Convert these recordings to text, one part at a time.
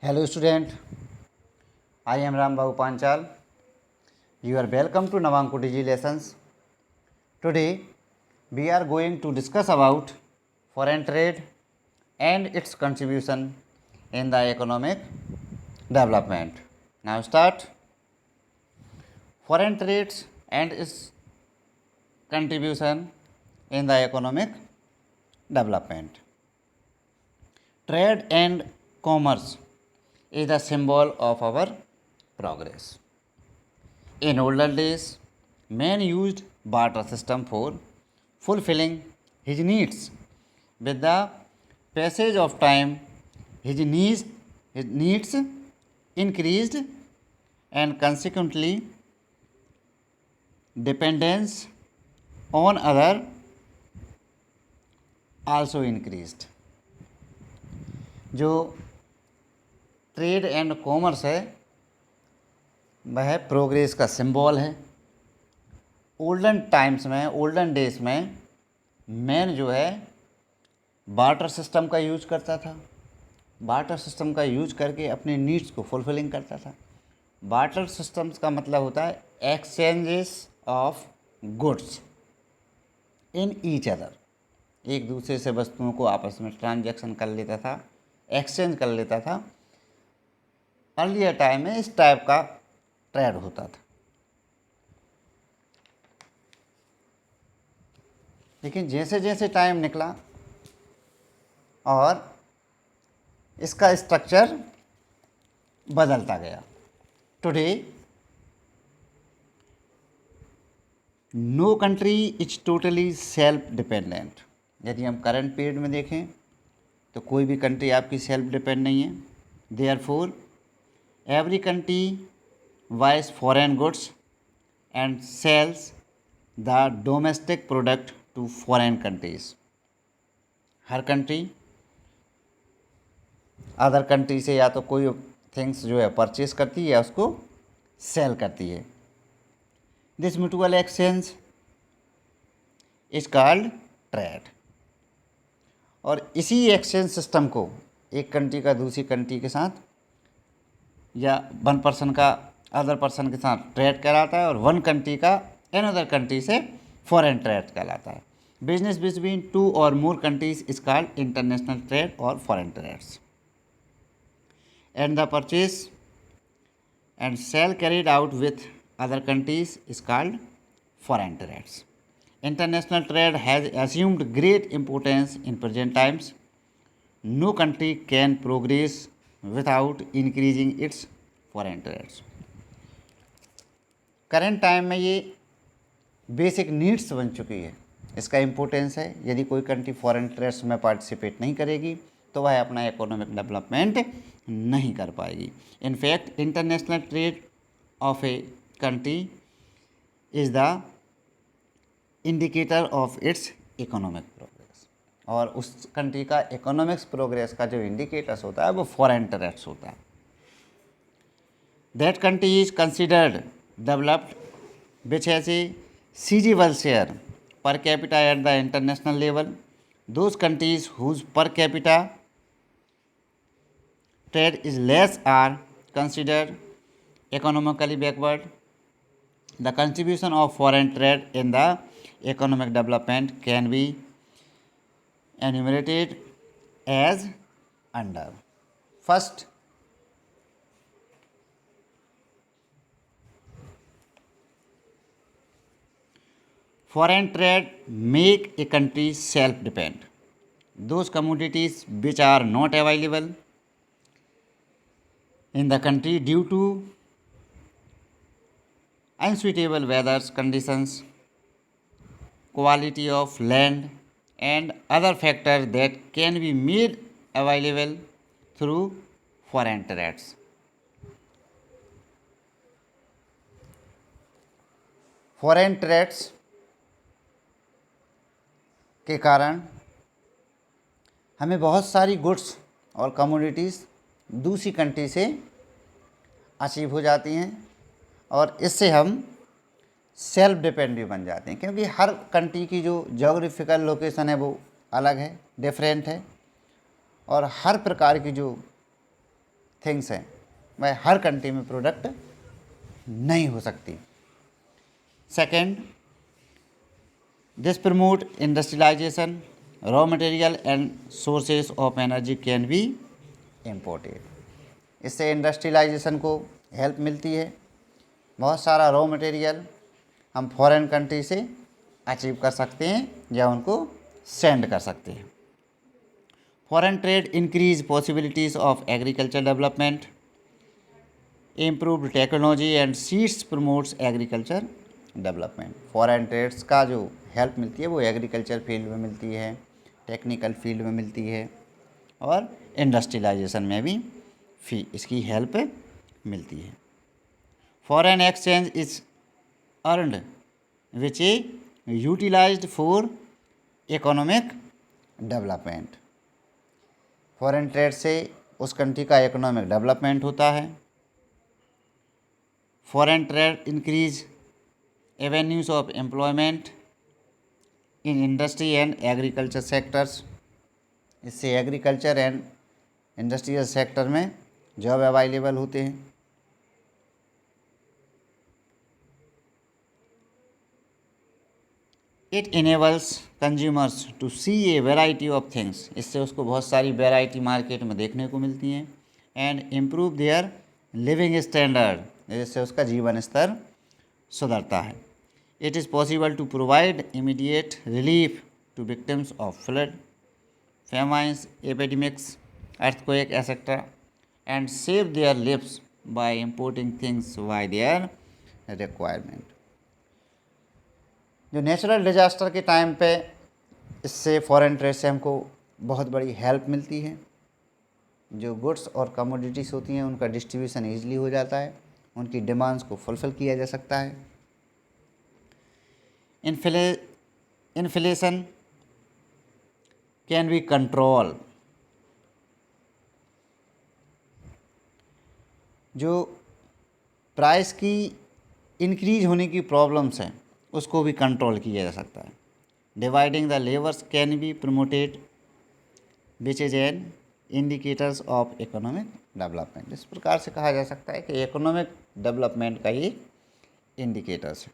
Hello student, I am Ram Babu Panchal. You are welcome to Navanko Digi Lessons. Today we are going to discuss about foreign trade and its contribution in the economic development. Now start. Foreign trades and its contribution in the economic development. Trade and commerce is the symbol of our progress. In olden days, man used barter system for fulfilling his needs. With the passage of time, his needs increased and consequently dependence on other also increased. जो trade and commerce है वह progress का symbol है। Olden days में man जो है barter system का use करता था। बार्टर सिस्टम का यूज करके अपने नीड्स को फुलफिलिंग करता था। बार्टर सिस्टम्स का मतलब होता है exchanges of goods in each other. एक दूसरे से वस्तुओं को आपस में ट्रांजैक्शन कर लेता था, एक्सचेंज कर लेता था। अर्लियर टाइम में इस टाइप का ट्रेड होता था, लेकिन जैसे जैसे टाइम निकला और इसका स्ट्रक्चर बदलता गया। Today no country is totally self dependent. यदि हम करंट पीरियड में देखें तो कोई भी कंट्री आपकी सेल्फ डिपेंड नहीं है। Therefore every country buys foreign goods and sells the domestic product to foreign countries. Her country other country से या तो कोई थिंग्स जो है परचेज करती है या उसको सेल करती है। This mutual exchange is called trade. और इसी एक्सचेंज सिस्टम को एक कंट्री का दूसरी कंट्री के साथ या वन पर्सन का अदर पर्सन के साथ ट्रेड कहलाता है और वन कंट्री का अनदर कंट्री से फॉरेन ट्रेड कहलाता है। Business between two or more countries is called international trade और foreign trades. And the purchase and sale carried out with other countries is called foreign trades. International trade has assumed great importance in present times. No country can progress without increasing its foreign trades. Current time में ये basic needs बन चुकी है, इसका importance है। यदि कोई country foreign trades में पार्टिसिपेट नहीं करेगी तो वह अपना इकोनॉमिक डेवलपमेंट नहीं कर पाएगी। In fact international trade off a country is the indicator of its economic progress. और उस कंट्री का इकोनॉमिक्स प्रोग्रेस का जो इंडिकेटर्स होता है वो फॉरेन ट्रेड्स होता है। That country is considered developed which has a sizable share per capita at the international level. Those countries whose per capita trade is less are considered economically backward. The contribution of foreign trade in the economic development can be enumerated as under. First, foreign trade make a country self-dependent. Those commodities which are not available in the country due to unsuitable weather conditions, quality of land and other factors that can be made available through foreign trades. Foreign trades के कारण हमें बहुत सारी goods और commodities दूसरी country से achieve हो जाती हैं और इससे हम सेल्फ डिपेंड भी बन जाते हैं, क्योंकि हर कंट्री की जो जोग्राफिकल लोकेशन है वो अलग है, डिफरेंट है, और हर प्रकार की जो थिंग्स हैं वह हर कंट्री में प्रोडक्ट नहीं हो सकती। Second, this promote industrialisation, raw material and sources of energy can be imported. इससे इंडस्ट्रियलाइजेशन को हेल्प मिलती है, बहुत सारा रॉ मटेरियल हम फॉरेन कंट्री से अचीव कर सकते हैं या उनको सेंड कर सकते हैं। Foreign trade increase possibilities of agriculture development, improved technology and seeds promotes agriculture development. Foreign trades का जो हेल्प मिलती है वो एग्रीकल्चर फील्ड में मिलती है, टेक्निकल फील्ड में मिलती है और इंडस्ट्रियलाइजेशन में भी इसकी हेल्प मिलती है। Foreign exchange is earned which is utilised for economic development. Foreign trade से उस कंट्री का इकोनॉमिक डेवलपमेंट होता है। Foreign trade increase avenues of employment in industry and agriculture sectors. इससे एग्रीकल्चर एंड इंडस्ट्रियल सेक्टर में job available होते हैं। It enables consumers to see a variety of things. इससे उसको बहुत सारी वेराइटी मार्केट में देखने को मिलती हैं। And improve their living standard, जिससे उसका जीवन स्तर सुधरता है। It is possible to provide immediate relief to victims of flood, famines, epidemics, earthquake etc. and save their lives by importing things by their requirement। जो नेचुरल डिजास्टर के time पे इससे फॉरेन ट्रेड से हमको बहुत बड़ी हेल्प मिलती है। जो गुड्स और कमोडिटीज़ होती हैं उनका डिस्ट्रीब्यूशन ईजिली हो जाता है, उनकी डिमांड्स को फुलफ़िल किया जा सकता है। Inflation can be control. जो प्राइस की इंक्रीज होने की प्रॉब्लम्स हैं उसको भी कंट्रोल किया जा सकता है। Dividing the labours can be promoted which is an indicators of economic development. इस प्रकार से कहा जा सकता है कि इकोनॉमिक डेवलपमेंट का ये इंडिकेटर्स है।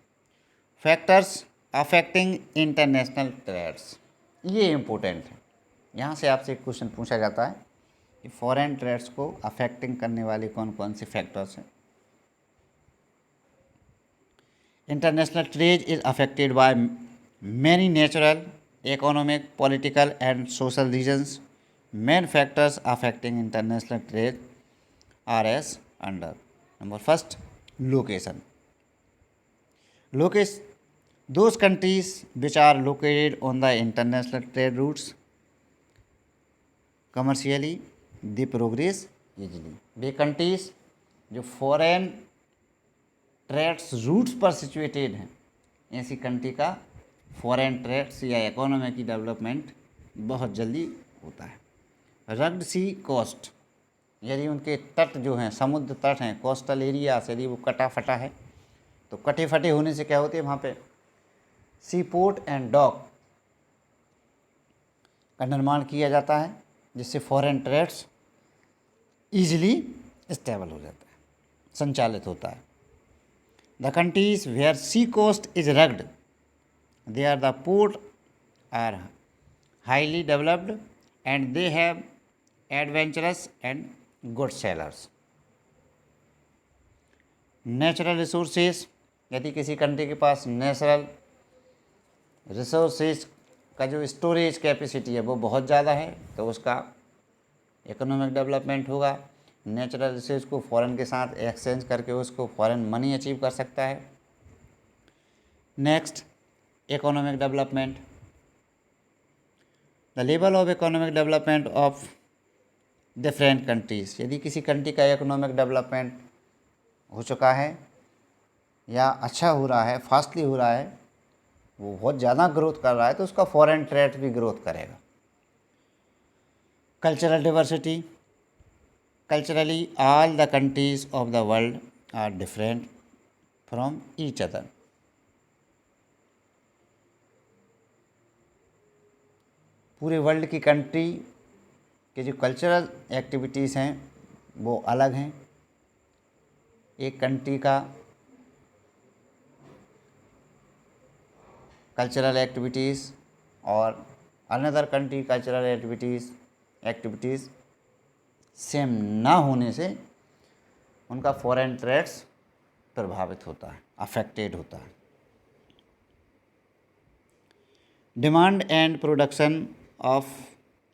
फैक्टर्स अफेक्टिंग इंटरनेशनल ट्रेड्स, ये इम्पोर्टेंट है। यहाँ से आपसे एक क्वेश्चन पूछा जाता है कि फॉरेन ट्रेड्स को अफेक्टिंग करने वाले कौन कौन से फैक्टर्स हैं। International trade is affected by many natural, economic, political and social reasons. Main factors affecting international trade are as under. Number first, location. Those countries which are located on the international trade routes commercially they progress easily. वे countries जो foreign trades routes पर situated हैं, ऐसी country का foreign trades या economy की development बहुत जल्दी होता है। रग्ड सी कोस्ट, यदि उनके तट जो हैं, समुद्र तट हैं, कोस्टल एरिया से यदि वो कटा फटा है तो कटे फटे होने से क्या होती है, वहाँ पे सी पोर्ट एंड डॉक का निर्माण किया जाता है, जिससे फॉरेन ट्रेड्स ईजिली स्टेबल हो जाता है, संचालित होता है। The countries where sea coast is rugged, they are the port are highly developed and they have adventurous and good sailors. Natural resources, यदि किसी कंट्री के पास नेचुरल रिसोर्सेज का जो स्टोरेज कैपेसिटी है वो बहुत ज़्यादा है तो उसका इकोनॉमिक डेवलपमेंट होगा। नेचुरल रिसोर्स को फॉरेन के साथ एक्सचेंज करके उसको फॉरेन मनी अचीव कर सकता है। Next, economic development. The level of economic development of different countries, यदि किसी कंट्री का इकोनॉमिक डेवलपमेंट हो चुका है या अच्छा हो रहा है, फास्टली हो रहा है, वो बहुत ज़्यादा ग्रोथ कर रहा है तो उसका फॉरेन ट्रेड भी ग्रोथ करेगा। Cultural diversity, culturally all the countries of the world are different from each other. पूरे वर्ल्ड की कंट्री के जो कल्चरल एक्टिविटीज़ हैं वो अलग हैं। एक कंट्री का कल्चरल एक्टिविटीज़ और another country cultural activities same ना होने से उनका फॉरेन ट्रेड्स प्रभावित होता है, अफेक्टेड होता है। Demand and production of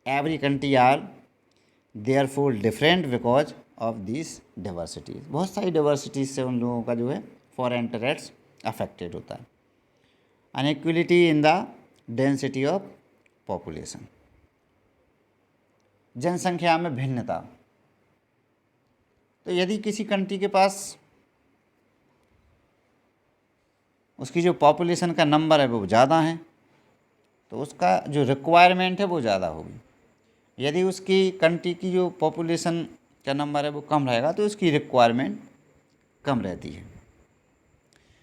every country are therefore different because of this diversities. बहुत सारी डाइवर्सिटीज़ से उन लोगों का जो है फॉरेन ट्रेड्स अफेक्टेड होता है। Inequality in the density of population, जनसंख्या में भिन्नता। तो यदि किसी कंट्री के पास उसकी जो पॉपुलेशन का नंबर है वो ज़्यादा है तो उसका जो रिक्वायरमेंट है वो ज़्यादा होगी। यदि उसकी कंट्री की जो पॉपुलेशन का नंबर है वो कम रहेगा तो उसकी रिक्वायरमेंट कम रहती है।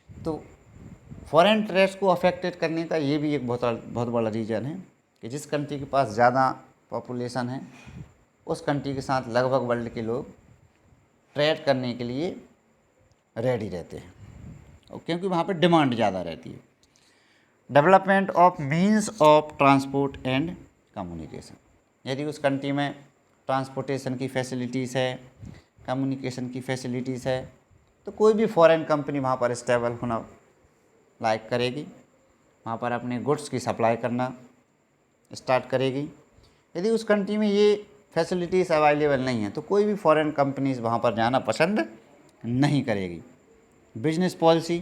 तो फॉरेन ट्रेड्स को अफेक्टेड करने का ये भी एक बहुत बड़ा रीज़न है कि जिस कंट्री के पास ज़्यादा पॉपुलेशन है उस कंट्री के साथ लगभग वर्ल्ड के लोग ट्रेड करने के लिए रेडी रहते हैं, और क्योंकि वहाँ पर डिमांड ज़्यादा रहती है। Development of means of transport and communication, यदि उस कंट्री में ट्रांसपोर्टेशन की फैसिलिटीज़ है, कम्युनिकेशन की फैसिलिटीज़ है, तो कोई भी फॉरेन कंपनी वहाँ पर स्टेबल होना लाइक करेगी, वहाँ पर अपने गुड्स की सप्लाई करना स्टार्ट करेगी। यदि उस कंट्री में ये फैसिलिटीज़ अवेलेबल नहीं है तो कोई भी फॉरेन कंपनीज़ वहाँ पर जाना पसंद नहीं करेगी। बिजनेस पॉलिसी,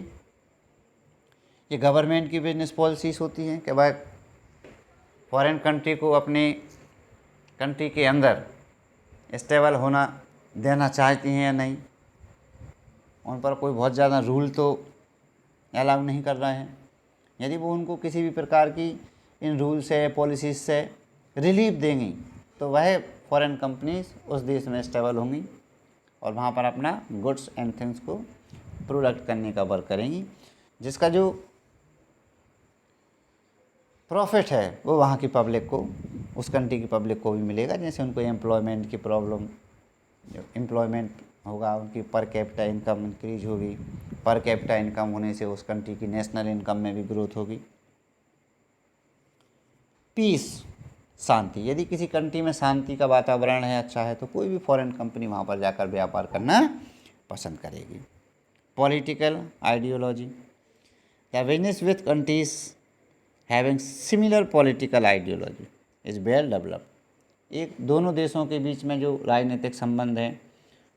ये गवर्नमेंट की बिजनेस पॉलिसीज़ होती हैं कि भाई फॉरेन कंट्री को अपनी कंट्री के अंदर स्टेबल होना देना चाहती हैं या नहीं, उन पर कोई बहुत ज़्यादा रूल तो अलाउ नहीं कर रहे हैं। यदि वो उनको किसी भी प्रकार की इन रूल से पॉलिसीज़ से रिलीफ देंगी तो वह फॉरेन कंपनीज उस देश में स्टेबल होंगी और वहाँ पर अपना गुड्स एंड थिंग्स को प्रोडक्ट करने का वर्क करेंगी, जिसका जो प्रॉफिट है वो वहाँ की पब्लिक को, उस कंट्री की पब्लिक को भी मिलेगा। जैसे उनको एम्प्लॉयमेंट की प्रॉब्लम, एम्प्लॉयमेंट होगा, उनकी पर कैपिटा इनकम इंक्रीज होगी, पर कैपिटा इनकम होने से उस कंट्री की नेशनल इनकम में भी ग्रोथ होगी। पीस, शांति, यदि किसी कंट्री में शांति का वातावरण है, अच्छा है, तो कोई भी फॉरेन कंपनी वहाँ पर जाकर व्यापार करना पसंद करेगी। Political ideology, the business with countries having similar political ideology is well developed. एक दोनों देशों के बीच में जो राजनीतिक संबंध है,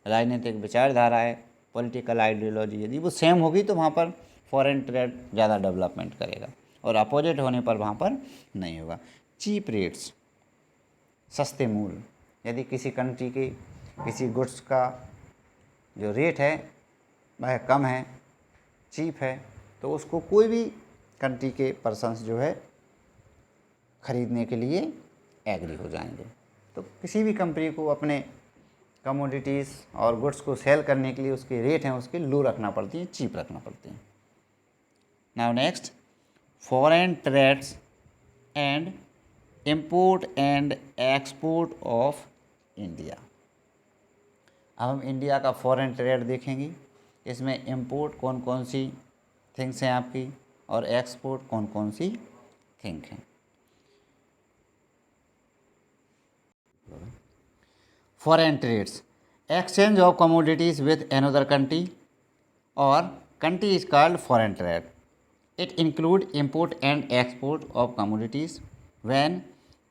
राजनीतिक विचारधारा है, पॉलिटिकल आइडियोलॉजी यदि वो सेम होगी तो वहाँ पर फॉरेन ट्रेड ज़्यादा डेवलपमेंट करेगा और अपोजिट होने पर वहाँ पर नहीं होगा। चीप रेट्स, सस्ते मूल्य, यदि किसी कंट्री के किसी गुड्स का जो रेट है वह कम है, चीप है, तो उसको कोई भी कंट्री के पर्सन्स जो है ख़रीदने के लिए एग्री हो जाएंगे। तो किसी भी कंपनी को अपने कमोडिटीज़ और गुड्स को सेल करने के लिए उसके रेट हैं उसके लो रखना पड़ती है, चीप रखना पड़ते हैं। Now next, foreign trades and import and export of India. अब हम इंडिया का फॉरेन ट्रेड देखेंगे। इसमें इंपोर्ट कौन कौन सी थिंग्स हैं आपकी और एक्सपोर्ट कौन कौन सी थिंग हैं। Foreign trades, exchange of commodities with another country और country is called foreign trade. It include import and export of commodities. When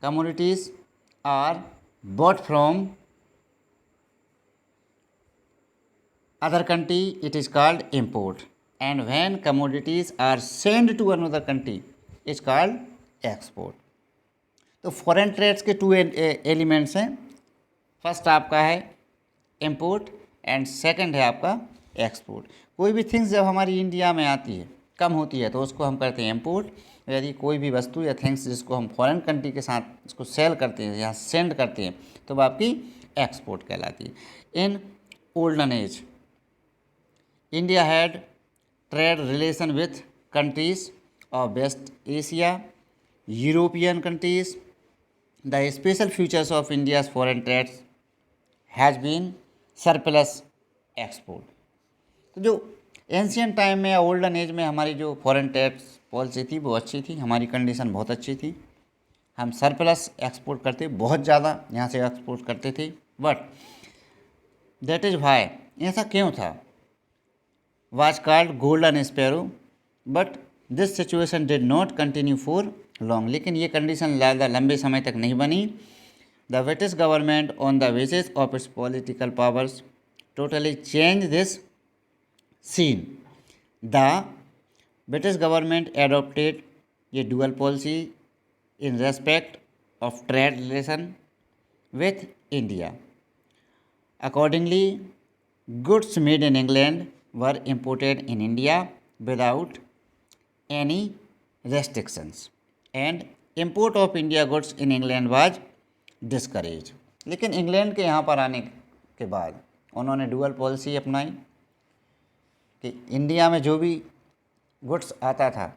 commodities are bought from other country it is called import, and when commodities are sent to another country it's called export. तो foreign trades के two elements हैं। First आपका है import and second है आपका export. कोई भी things जब हमारी इंडिया में आती है, कम होती है, तो उसको हम करते हैं इंपोर्ट। यदि कोई भी वस्तु या थिंग्स जिसको हम फॉरेन कंट्री के साथ इसको सेल करते हैं या सेंड करते हैं तो वह आपकी एक्सपोर्ट कहलाती है। In olden age India had trade relation with countries of West Asia, European countries. The special features of India's foreign trades has been surplus export. तो जो एंशियंट टाइम में या ओल्डन एज में हमारी जो फॉरेन टैक्स पॉलिसी थी वो अच्छी थी, हमारी कंडीशन बहुत अच्छी थी, हम सरप्लस एक्सपोर्ट करते, बहुत ज़्यादा यहाँ से एक्सपोर्ट करते थे। बट दैट इज़ वाई, ऐसा क्यों था, was called golden sparrow, but this situation did not continue for long. लेकिन ये कंडीशन ज़्यादा लंबे समय तक नहीं बनी। The British government on the basis of its political powers totally change this scene. The British government adopted ये dual policy in respect of trade relation with India. Accordingly, goods made in England were imported in India without any restrictions and import of India goods in England was discouraged. लेकिन England के यहाँ पर आने के बाद उन्होंने dual policy अपनाई कि इंडिया में जो भी गुड्स आता था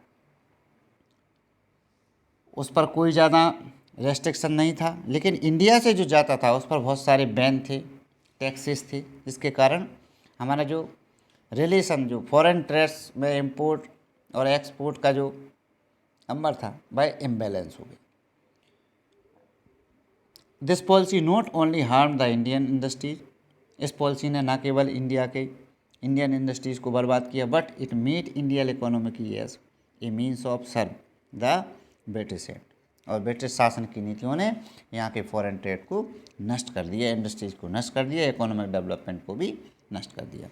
उस पर कोई ज़्यादा रेस्ट्रिक्शन नहीं था, लेकिन इंडिया से जो जाता था उस पर बहुत सारे बैन थे, टैक्सेस थे, जिसके कारण हमारा जो रिलेशन जो फॉरेन ट्रेड्स में इंपोर्ट और एक्सपोर्ट का जो नंबर था वह इम्बैलेंस हो गया। This policy not only harm the Indian industries, इस पॉलिसी ने न केवल इंडियन इंडस्ट्रीज़ को बर्बाद किया, but it made Indian economic as a means of serve the British act, और ब्रिटिश शासन की नीतियों ने यहाँ के फॉरेन ट्रेड को नष्ट कर दिया, इंडस्ट्रीज़ को नष्ट कर दिया, इकोनॉमिक डेवलपमेंट को भी नष्ट कर दिया।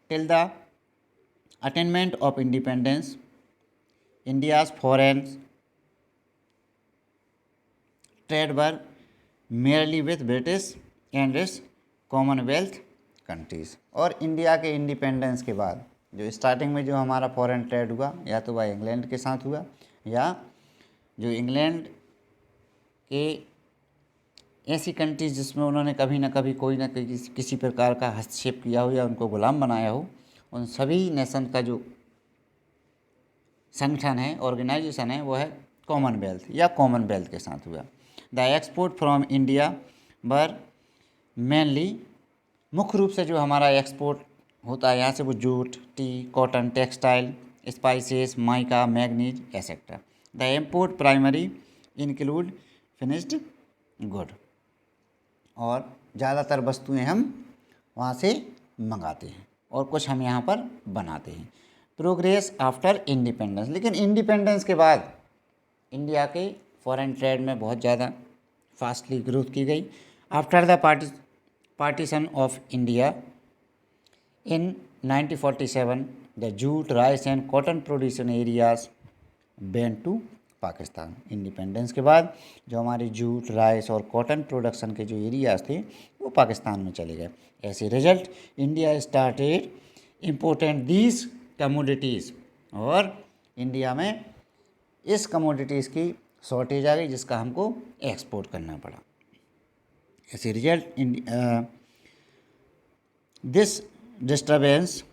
Till the attainment of independence India's foreign trade were merely with British and it's Commonwealth countries. और इंडिया के इंडिपेंडेंस के बाद जो स्टार्टिंग में जो हमारा फॉरेन ट्रेड हुआ, या तो वह इंग्लैंड के साथ हुआ, या जो इंग्लैंड के ऐसी कंट्रीज जिसमें उन्होंने कभी ना कभी कोई ना किसी प्रकार का हस्तक्षेप किया हो या उनको गुलाम बनाया हो, उन सभी नेशन का जो संगठन है, ऑर्गेनाइजेशन है, वो है कॉमनवेल्थ या कॉमनवेल्थ के साथ हुआ। The export from India were mainly, मुख्य रूप से जो हमारा एक्सपोर्ट होता है यहाँ से वो jute, T, cotton, textile, spices, mica, manganese etcetera. The import primary include finished good, और ज़्यादातर वस्तुएं हम वहाँ से मंगाते हैं और कुछ हम यहाँ पर बनाते हैं। प्रोग्रेस आफ्टर इंडिपेंडेंस, लेकिन इंडिपेंडेंस के बाद इंडिया के फॉरेन ट्रेड में बहुत ज़्यादा फास्टली ग्रोथ की गई। After the partition of India in 1947 the jute, rice and cotton production areas went to Pakistan. Independence के बाद जो हमारे जूट, राइस और कॉटन प्रोडक्शन के जो एरियाज थे वो पाकिस्तान में चले गए। ऐसे result India started important these commodities, और इंडिया में इस कमोडिटीज़ की शॉर्टेज आ गई जिसका हमको एक्सपोर्ट करना पड़ा। ऐसे result this disturbance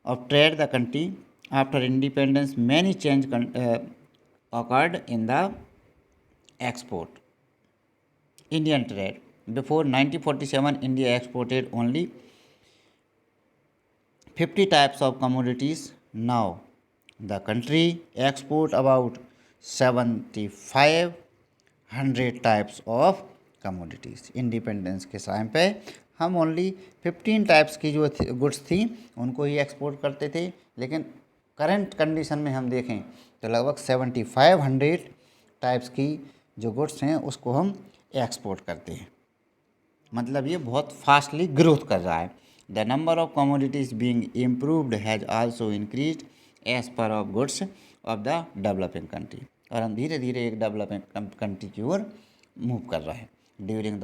of trade the country after independence many change occurred in the export Indian trade. Before 1947 India exported only 50 types of commodities. Now the country export about 7500 types of commodities. Independence के time पे हम only 15 types की जो goods थी उनको ही export करते थे, लेकिन करंट कंडीशन में हम देखें तो लगभग 7500 टाइप्स की जो गुड्स हैं उसको हम एक्सपोर्ट करते हैं। मतलब ये बहुत फास्टली ग्रोथ कर रहा है। The number of commodities being improved has also increased as per of goods of the developing country, और हम धीरे धीरे एक डेवलपिंग कंट्री की ओर मूव कर रहा है। During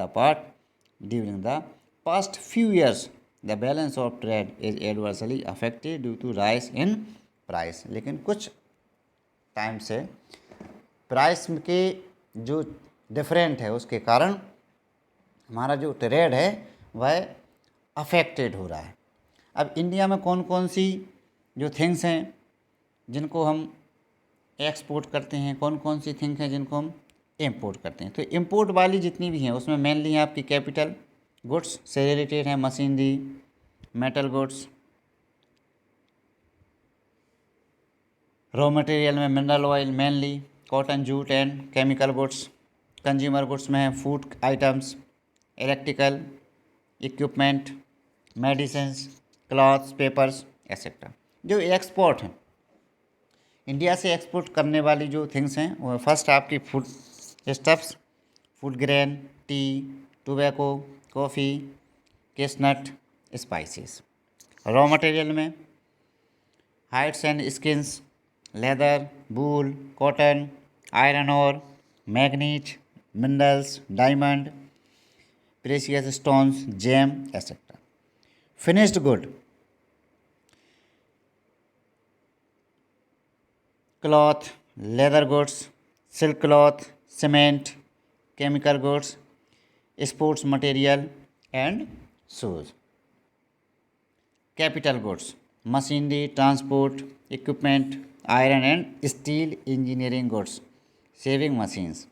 the past few years the balance of trade is adversely affected due to rise in price। लेकिन कुछ टाइम से प्राइस के जो डिफरेंट है उसके कारण हमारा जो ट्रेड है वह अफेक्टेड हो रहा है। अब इंडिया में कौन कौन सी जो थिंग्स हैं जिनको हम एक्सपोर्ट करते हैं, कौन कौन सी थिंग्स हैं जिनको हम इम्पोर्ट करते हैं। तो इम्पोर्ट वाली जितनी भी हैं उसमें मेनली आपकी कैपिटल गुड्स से रिलेटेड हैं machinery, metal goods, raw material में mineral oil mainly, cotton, jute and chemical goods. Consumer goods में है food items, electrical equipment, medicines, clothes, papers etcetera. जो एक्सपोर्ट हैं, इंडिया से एक्सपोर्ट करने वाली जो थिंग्स हैं वो फर्स्ट आपकी food stuffs, food grain, tea, tobacco, coffee, cashew nut, spices. Raw material में hides and skins, leather, wool, cotton, iron और manganese, minerals, diamond, precious stones, gem etcetera. Finished good, cloth, leather goods, silk cloth, cement, chemical goods, sports material and shoes. Capital goods, machinery, transport equipment, iron and steel, engineering goods, sewing machines.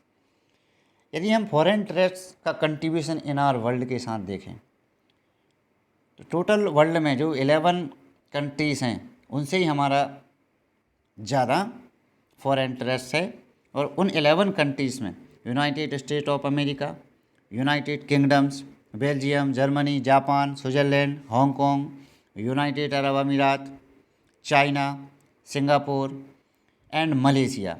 यदि हम foreign trades का contribution in our world के साथ देखें तो total world में जो 11 countries हैं उनसे ही हमारा ज़्यादा फॉरेन ट्रेड्स है। और उन 11 कंट्रीज़ में United State of America, United Kingdoms, Belgium, Germany, Japan, Switzerland, Hong Kong, United Arab Emirates, China, Singapore and Malaysia,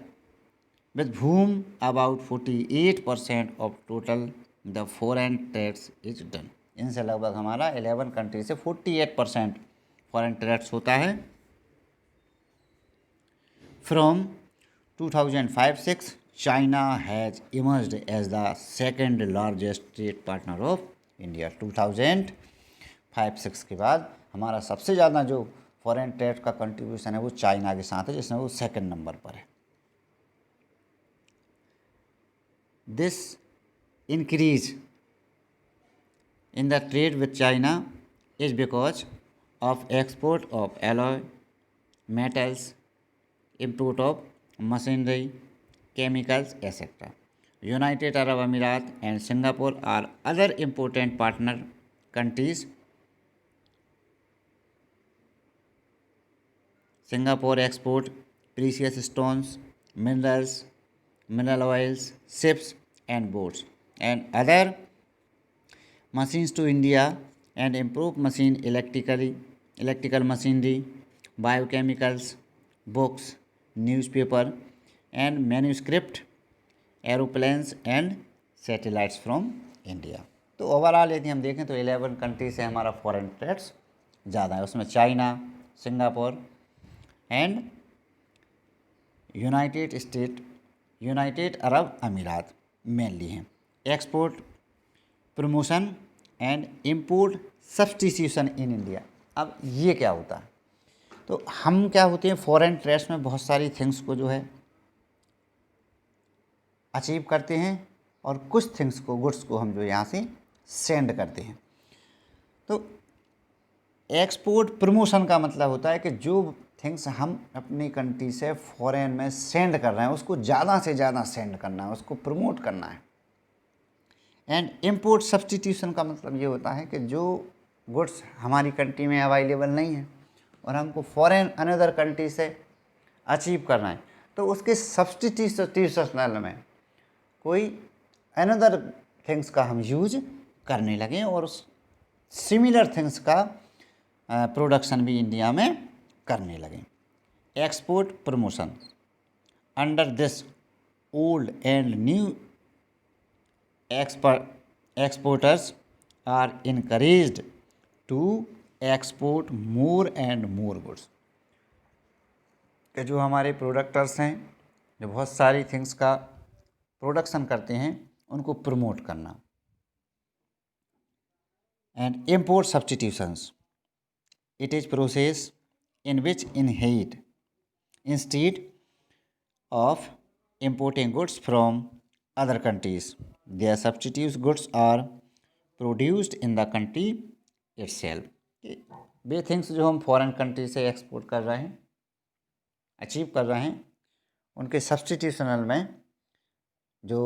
with whom about 48% of total the foreign trades is done। इनसे लगभग हमारा 11 country से 48% foreign trades होता है। From 2005-06 China has emerged as the second largest trade partner of India. 2005-06 के बाद हमारा सबसे ज़्यादा जो फॉरेन ट्रेड का कंट्रीब्यूशन है वो चाइना के साथ है, जिसमें वो सेकेंड नंबर पर है। This increase in the trade with China is because of export of alloy metals, import of machinery, chemicals, etc. United Arab Emirates and Singapore are other important partner countries. Singapore export precious stones, minerals, mineral oils, ships and boats and other machines to India and improve electrical machinery, biochemicals, books, newspaper and manuscript, aeroplanes and satellites from India। तो overall यदि हम देखें तो 11 country से हमारा foreign trades ज़्यादा है, उसमें China, Singapore and United Arab अमीरात मेनली हैं। Export, promotion and import substitution in India. अब ये क्या होता है, तो हम क्या होते हैं फॉरेन ट्रेड्स में बहुत सारी थिंग्स को जो है अचीव करते हैं और कुछ थिंग्स को, गुड्स को हम जो यहाँ से सेंड करते हैं। तो एक्सपोर्ट प्रमोशन का मतलब होता है कि जो थिंग्स हम अपनी कंट्री से फॉरेन में सेंड कर रहे हैं उसको ज़्यादा से ज़्यादा सेंड करना है, उसको प्रमोट करना है। एंड इंपोर्ट सब्स्टिट्यूशन का मतलब ये होता है कि जो गुड्स हमारी कंट्री में अवेलेबल नहीं है और हमको फॉरेन अनदर कंट्री से अचीव करना है तो उसके सब्स्टिट्यूशनल में कोई अनदर थिंग्स का हम यूज करने लगें और उस सिमिलर थिंग्स का प्रोडक्शन भी इंडिया में करने लगे। Export promotion under this old and new exporters are encouraged to export more and more goods। कि जो हमारे प्रोडक्टर्स हैं जो बहुत सारी थिंग्स का प्रोडक्शन करते हैं उनको प्रमोट करना। And import substitutions, it is process in which instead of importing goods from other countries, their substitute goods are produced in the country itself। Way things जो हम फॉरेन कंट्री से export कर रहे हैं, अचीव कर रहे हैं, उनके सब्स्टिट्यूशनल में जो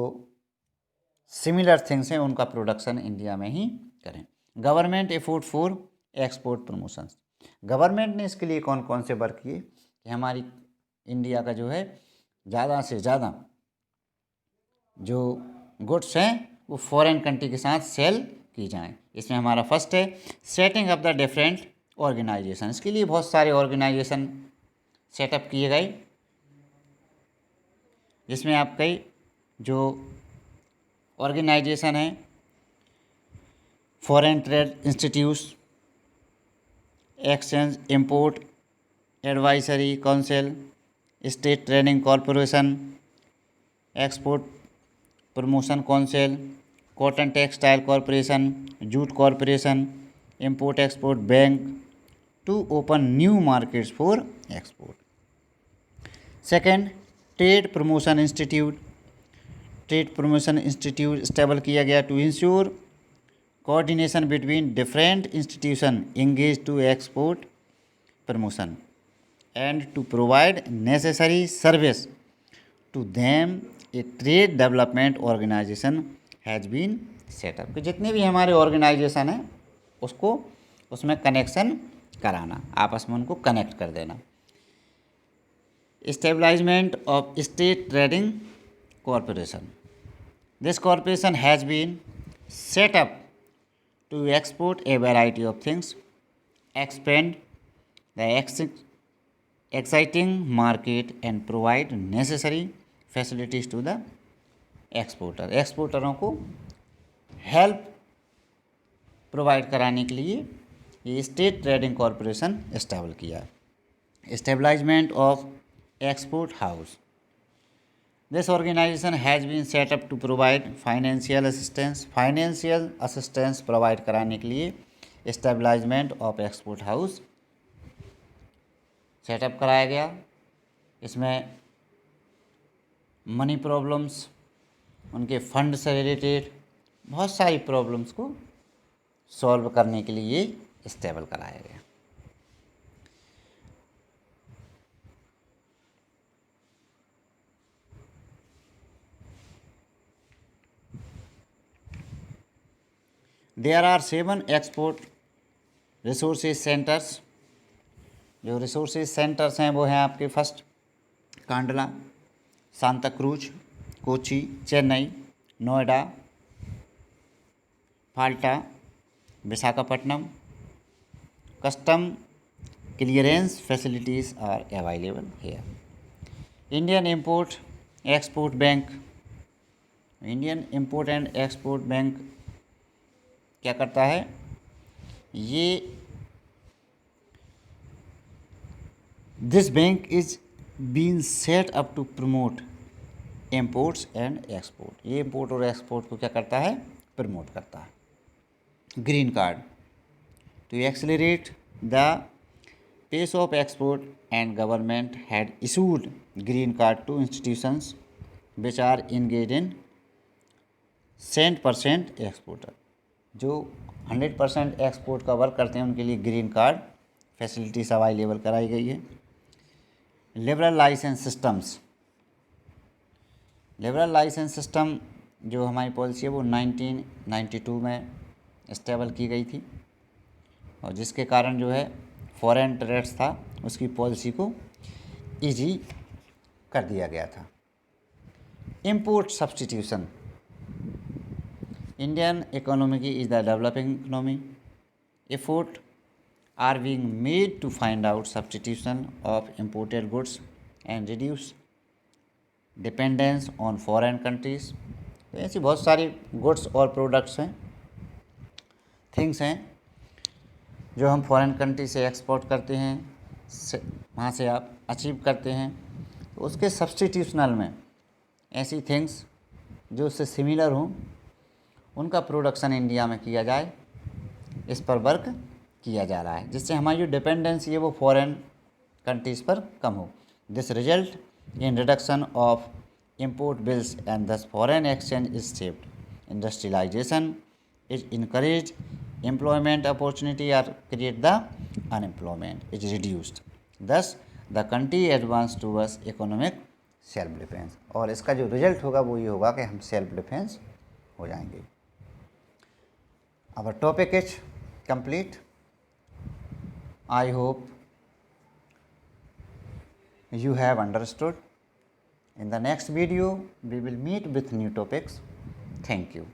सिमिलर थिंग्स हैं उनका प्रोडक्शन इंडिया में ही करें। Government effort for export promotions, government ने इसके लिए कौन कौन से वर्क किए कि हमारी इंडिया का जो है ज़्यादा से ज़्यादा जो गुड्स हैं वो फॉरेन कंट्री के साथ सेल की जाएं। इसमें हमारा फर्स्ट है setting up the different organisation, इसके लिए बहुत सारे ऑर्गेनाइजेशन सेटअप किए गए, जिसमें आपके जो ऑर्गेनाइजेशन है foreign trade institutes, exchange import advisory council, state training corporation, export promotion council, cotton textile corporation, jute corporation, import export bank to open new markets for export. Second trade promotion institute, trade promotion institute stable किया गया to ensure coordination between different institution engage to export promotion and to provide necessary service to them. A trade development organisation has been set up, कि जितने भी हमारे organisation हैं उसको उसमें connection कराना, आपस में उनको कनेक्ट कर देना। Establishment of State Trading Corporation. This corporation has been set up to export a variety of things, expand the exciting market and provide necessary facilities to the exporter. एक्सपोर्टरों को हेल्प प्रोवाइड कराने के लिए ये state trading corporation stable किया। Establishment of Export House. This organization has been set up to provide financial assistance. Financial assistance provide कराने के लिए Establishment of Export House setup कराया गया। इसमें मनी प्रॉब्लम्स, उनके फंड से रिलेटेड बहुत सारी प्रॉब्लम्स को सॉल्व करने के लिए स्टेबल कराया गया। There are 7 export resources centres. जो रिसोर्सेज सेंटर्स हैं वो हैं आपके first Kandla, Santa Cruz, Kochi, Chennai, Noida, Falta, Visakhapatnam. Custom clearance facilities are available here. Indian import export bank, Indian import and export bank क्या करता है, ये this bank is been set up to promote imports and export. ये इम्पोर्ट और एक्सपोर्ट को क्या करता है, प्रमोट करता है। Green card to accelerate the pace of export and government had issued green card to institutions which are engage in 100% exporter. जो 100% export का वर्क करते हैं उनके लिए ग्रीन कार्ड फैसिलिटीज अवेलेबल कराई गई है। Liberal licence systems, liberal licence system जो हमारी पॉलिसी है वो 1992 में इस्टेबल की गई थी, और जिसके कारण जो है फॉरेन ट्रेड्स था उसकी पॉलिसी को इजी कर दिया गया था। Import substitution, Indian economy is the developing economy. Effort are being made to find out substitution of imported goods and reduce dependence on foreign countries। तो ऐसी बहुत सारी गुड्स और प्रोडक्ट्स हैं, थिंग्स हैं जो हम फॉरेन कंट्री से एक्सपोर्ट करते हैं, वहाँ से आप अचीव करते हैं, तो उसके सब्स्टिट्यूशनल में ऐसी थिंग्स जो उससे सिमिलर हों उनका प्रोडक्शन इंडिया में किया जाए, इस पर वर्क किया जा रहा है, जिससे हमारी जो डिपेंडेंसी है वो फॉरेन कंट्रीज़ पर कम हो। This result in reduction of import bills and thus foreign exchange is saved. Industrialisation is encourage, employment opportunity are create, the unemployment is reduced, thus the country advance towards economic self defence. और इसका जो result होगा वो ये होगा कि हम self defence हो जाएंगे। our topic is complete. I hope you have understood. In the next video we will meet with new topics. Thank you.